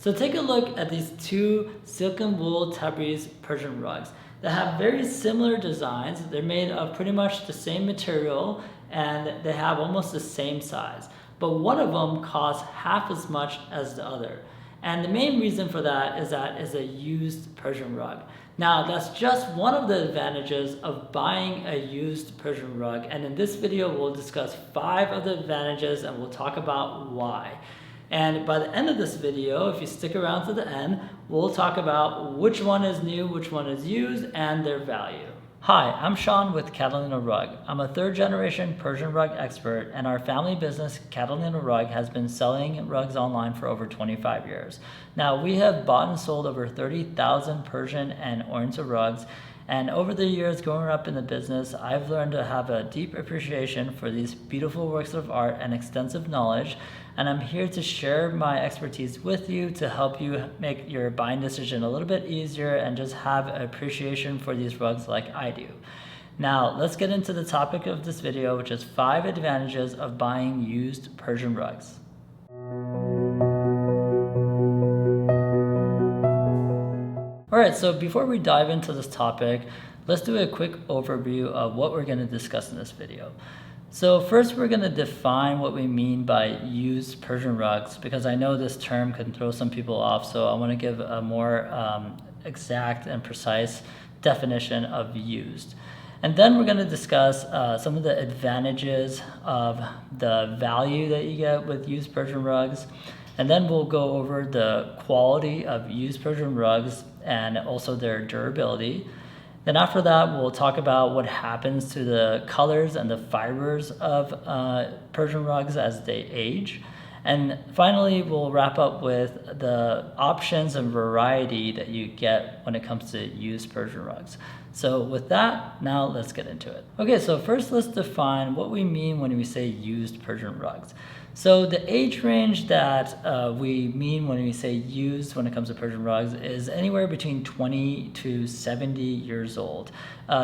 So take a look at these two silken wool Tabriz Persian rugs that have very similar designs. They're made of pretty much the same material and they have almost the same size. But one of them costs half as much as the other. And the main reason for that is a used Persian rug. Now that's just one of the advantages of buying a used Persian rug. And in this video, we'll discuss 5 of the advantages and we'll talk about why. And by the end of this video, if you stick around to the end, we'll talk about which one is new, which one is used, and their value. Hi, I'm Sean with Catalina Rug. I'm a 3rd generation Persian rug expert, and our family business, Catalina Rug, has been selling rugs online for over 25 years. Now, we have bought and sold over 30,000 Persian and Oriental rugs, and over the years growing up in the business, I've learned to have a deep appreciation for these beautiful works of art and extensive knowledge. And I'm here to share my expertise with you to help you make your buying decision a little bit easier and just have an appreciation for these rugs like I do. Now, let's get into the topic of this video, which is 5 advantages of buying used Persian rugs. Alright, so before we dive into this topic, let's do a quick overview of what we're going to discuss in this video. So first we're going to define what we mean by used Persian rugs, because I know this term can throw some people off, so I want to give a more exact and precise definition of used. And then we're going to discuss some of the advantages of the value that you get with used Persian rugs. And then we'll go over the quality of used Persian rugs and also their durability. Then after that, we'll talk about what happens to the colors and the fibers of Persian rugs as they age. And finally, we'll wrap up with the options and variety that you get when it comes to used Persian rugs. So with that, now let's get into it. Okay, so first let's define what we mean when we say used Persian rugs. So the age range that we mean when we say used when it comes to Persian rugs is anywhere between 20 to 70 years old.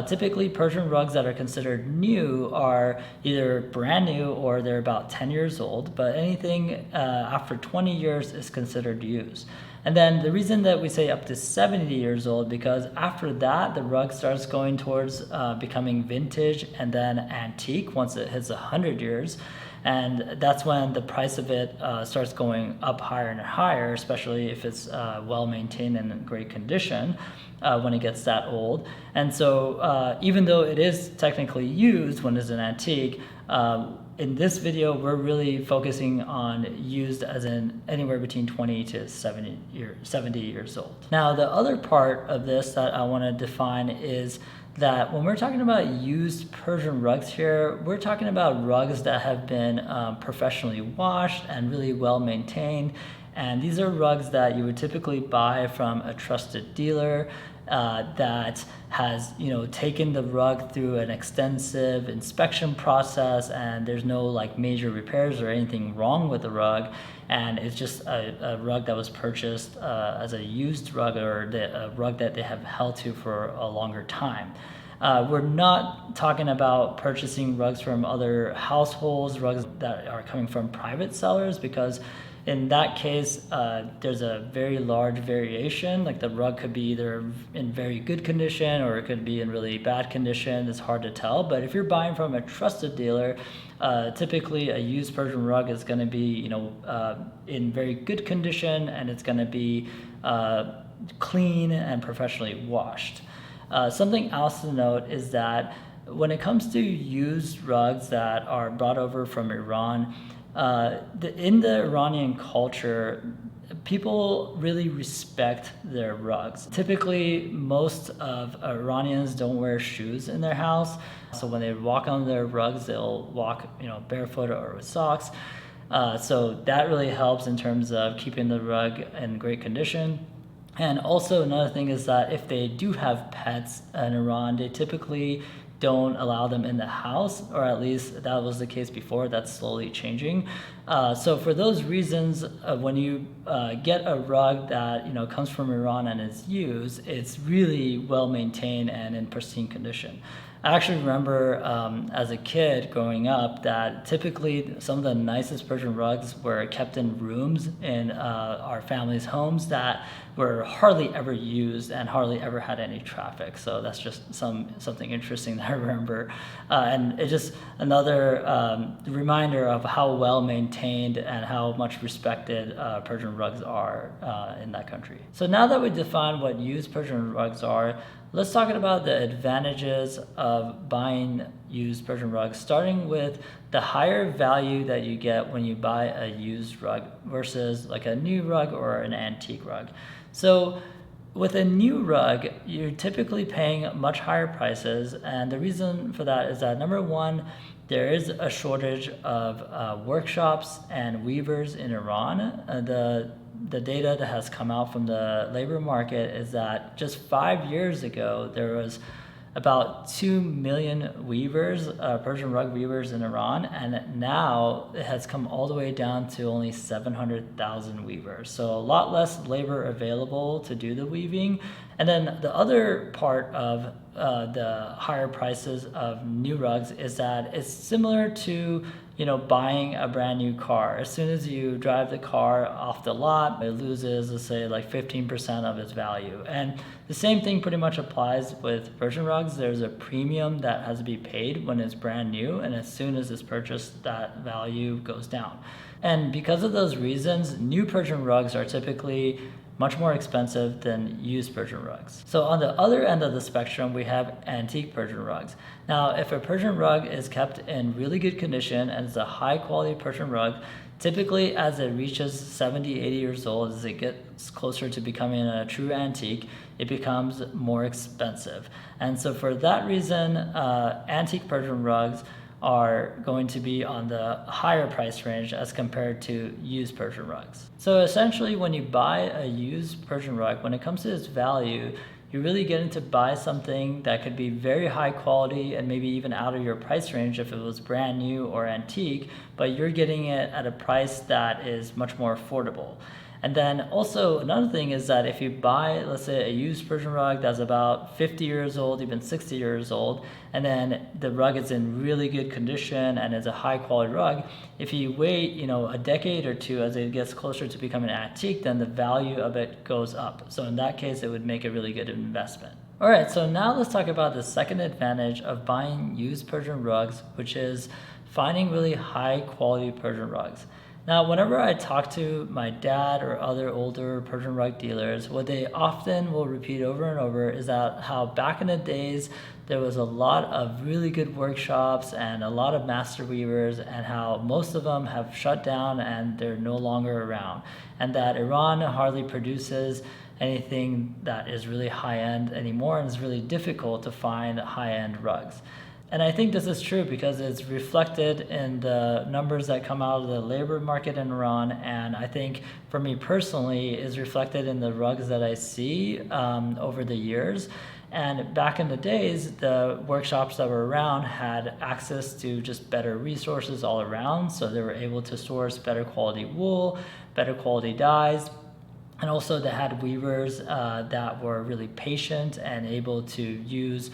Typically, Persian rugs that are considered new are either brand new or they're about 10 years old, but anything after 20 years is considered used. And then the reason that we say up to 70 years old, because after that, the rug starts going towards becoming vintage and then antique once it hits 100 years. And that's when the price of it starts going up higher and higher, especially if it's well maintained and in great condition when it gets that old. And so even though it is technically used when it's an antique, in this video, we're really focusing on used as in anywhere between 20 to 70 years old. Now, the other part of this that I want to define is that when we're talking about used Persian rugs here, we're talking about rugs that have been professionally washed and really well maintained. And these are rugs that you would typically buy from a trusted dealer that has, taken the rug through an extensive inspection process, and there's no like major repairs or anything wrong with the rug, and it's just a rug that was purchased as a used rug or a rug that they have held to for a longer time. We're not talking about purchasing rugs from other households, rugs that are coming from private sellers, because in that case, there's a very large variation. Like the rug could be either in very good condition or it could be in really bad condition. It's hard to tell. But if you're buying from a trusted dealer, typically a used Persian rug is going to be, in very good condition, and it's going to be clean and professionally washed. Something else to note is that when it comes to used rugs that are brought over from Iran, in the Iranian culture, people really respect their rugs. Typically, most of Iranians don't wear shoes in their house, so when they walk on their rugs, they'll walk, barefoot or with socks. So that really helps in terms of keeping the rug in great condition. And also another thing is that if they do have pets in Iran, they typically don't allow them in the house, or at least that was the case before. That's slowly changing. So for those reasons, when you get a rug that comes from Iran and is used, it's really well maintained and in pristine condition. I actually remember as a kid growing up that typically some of the nicest Persian rugs were kept in rooms in our family's homes that were hardly ever used and hardly ever had any traffic. So that's just something interesting that I remember. And it's just another reminder of how well maintained and how much respected Persian rugs are in that country. So now that we define what used Persian rugs are, let's talk about the advantages of buying used Persian rugs, starting with the higher value that you get when you buy a used rug versus like a new rug or an antique rug. So with a new rug, you're typically paying much higher prices, and the reason for that is that number one, there is a shortage of workshops and weavers in Iran. The data that has come out from the labor market is that just 5 years ago, there was about 2 million weavers, Persian rug weavers in Iran, and now it has come all the way down to only 700,000 weavers. So a lot less labor available to do the weaving. And then the other part of the higher prices of new rugs is that it's similar to buying a brand new car. As soon as you drive the car off the lot, it loses, let's say, like 15% of its value. And the same thing pretty much applies with Persian rugs. There's a premium that has to be paid when it's brand new, and as soon as it's purchased, that value goes down. And because of those reasons, new Persian rugs are typically much more expensive than used Persian rugs. So on the other end of the spectrum, we have antique Persian rugs. Now, if a Persian rug is kept in really good condition and it's a high quality Persian rug, typically as it reaches 70, 80 years old, as it gets closer to becoming a true antique, it becomes more expensive. And so for that reason, antique Persian rugs are going to be on the higher price range as compared to used Persian rugs. So essentially, when you buy a used Persian rug, when it comes to its value, you're really getting to buy something that could be very high quality and maybe even out of your price range if it was brand new or antique, but you're getting it at a price that is much more affordable. And then also another thing is that if you buy, let's say, a used Persian rug that's about 50 years old, even 60 years old, and then the rug is in really good condition and is a high quality rug, if you wait, a decade or two as it gets closer to becoming an antique, then the value of it goes up. So in that case, it would make a really good investment. All right, so now let's talk about the second advantage of buying used Persian rugs, which is finding really high quality Persian rugs. Now, whenever I talk to my dad or other older Persian rug dealers, what they often will repeat over and over is that how back in the days, there was a lot of really good workshops and a lot of master weavers, and how most of them have shut down and they're no longer around. And that Iran hardly produces anything that is really high-end anymore, and it's really difficult to find high-end rugs. And I think this is true because it's reflected in the numbers that come out of the labor market in Iran. And I think for me personally, is reflected in the rugs that I see over the years. And back in the days, the workshops that were around had access to just better resources all around. So they were able to source better quality wool, better quality dyes. And also they had weavers that were really patient and able to use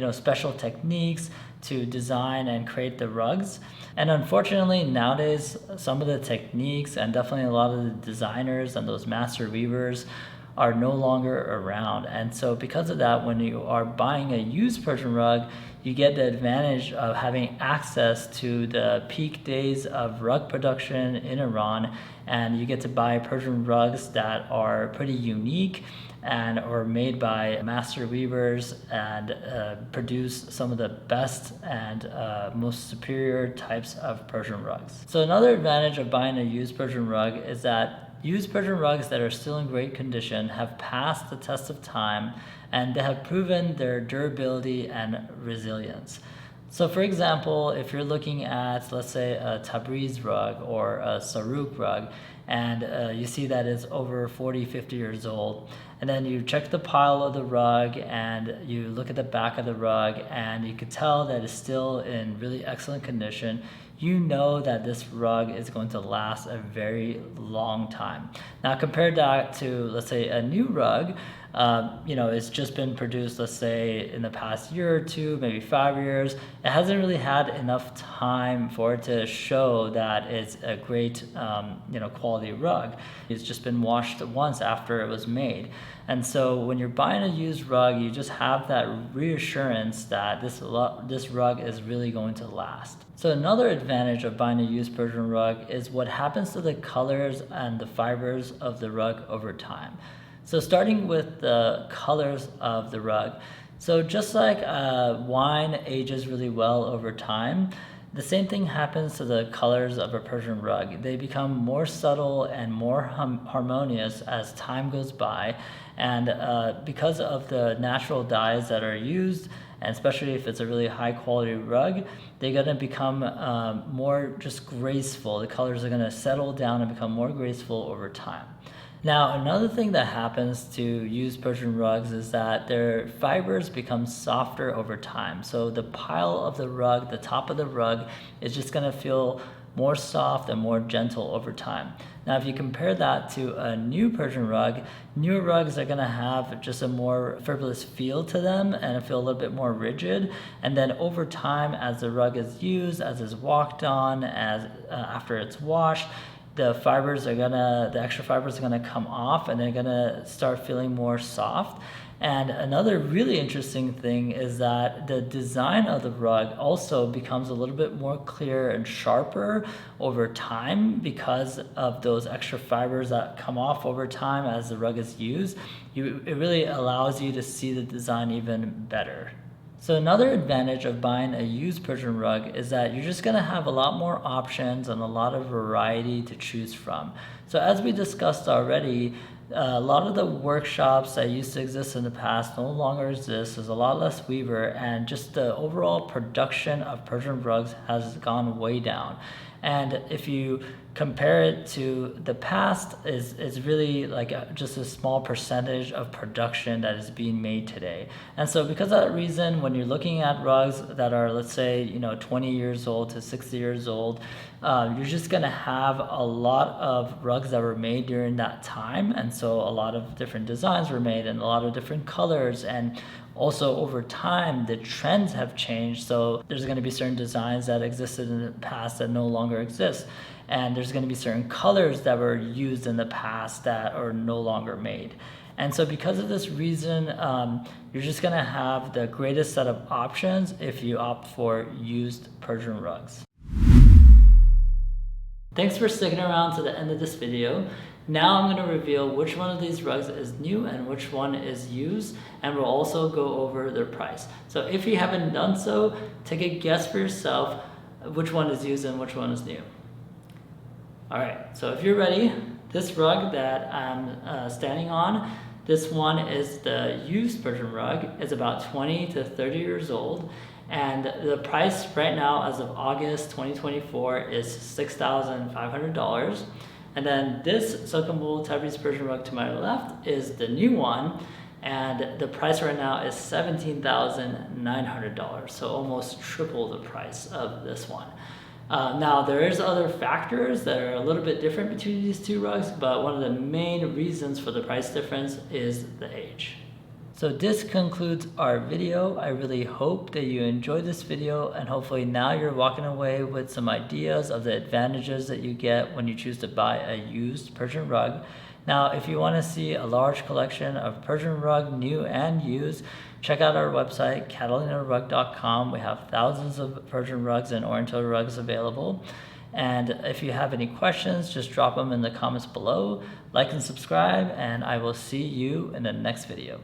special techniques to design and create the rugs. And unfortunately, nowadays, some of the techniques and definitely a lot of the designers and those master weavers are no longer around. And so because of that, when you are buying a used Persian rug, you get the advantage of having access to the peak days of rug production in Iran, and you get to buy Persian rugs that are pretty unique and are made by master weavers and produce some of the best and most superior types of Persian rugs. So another advantage of buying a used Persian rug is that used Persian rugs that are still in great condition have passed the test of time, and they have proven their durability and resilience. So for example, if you're looking at, let's say, a Tabriz rug or a Saruk rug, and you see that it's over 40, 50 years old, and then you check the pile of the rug and you look at the back of the rug and you can tell that it's still in really excellent condition, you know that this rug is going to last a very long time. Now, compared that to, let's say, a new rug, it's just been produced, let's say, in the past year or two, maybe 5 years. It hasn't really had enough time for it to show that it's a great, quality rug. It's just been washed once after it was made. And so when you're buying a used rug, you just have that reassurance that this rug is really going to last. So another advantage of buying a used Persian rug is what happens to the colors and the fibers of the rug over time. So starting with the colors of the rug. So just like wine ages really well over time, the same thing happens to the colors of a Persian rug. They become more subtle and more harmonious as time goes by. And because of the natural dyes that are used, and especially if it's a really high quality rug, they're gonna become more just graceful. The colors are gonna settle down and become more graceful over time. Now, another thing that happens to used Persian rugs is that their fibers become softer over time. So the pile of the rug, the top of the rug, is just gonna feel more soft and more gentle over time. Now, if you compare that to a new Persian rug, newer rugs are gonna have just a more fibrous feel to them and feel a little bit more rigid. And then over time, as the rug is used, as it's walked on, after it's washed, the extra fibers are gonna come off and they're gonna start feeling more soft. And another really interesting thing is that the design of the rug also becomes a little bit more clear and sharper over time because of those extra fibers that come off over time as the rug is used. It really allows you to see the design even better. So another advantage of buying a used Persian rug is that you're just gonna have a lot more options and a lot of variety to choose from. So as we discussed already, a lot of the workshops that used to exist in the past no longer exist. There's a lot less weaver, and just the overall production of Persian rugs has gone way down. And if you compare it to the past, is really like just a small percentage of production that is being made today. And so because of that reason, when you're looking at rugs that are, let's say, 20 years old to 60 years old, you're just gonna have a lot of rugs that were made during that time. And so a lot of different designs were made and a lot of different colors, and also over time the trends have changed. So there's going to be certain designs that existed in the past that no longer exist, and there's going to be certain colors that were used in the past that are no longer made. And so because of this reason, you're just going to have the greatest set of options if you opt for used Persian rugs. Thanks for sticking around to the end of this video. Now I'm going to reveal which one of these rugs is new and which one is used, and we'll also go over their price. So if you haven't done so, take a guess for yourself which one is used and which one is new. Alright, so if you're ready, this rug that I'm standing on, this one is the used Persian rug. It's about 20 to 30 years old, and the price right now as of August 2024 is $6,500. And then this silken wool Tabriz Persian rug to my left is the new one, and the price right now is $17,900, so almost triple the price of this one. Now there is other factors that are a little bit different between these two rugs, but one of the main reasons for the price difference is the age. So this concludes our video. I really hope that you enjoyed this video, and hopefully now you're walking away with some ideas of the advantages that you get when you choose to buy a used Persian rug. Now, if you want to see a large collection of Persian rug, new and used, check out our website, CatalinaRug.com. We have thousands of Persian rugs and Oriental rugs available. And if you have any questions, just drop them in the comments below. Like and subscribe, and I will see you in the next video.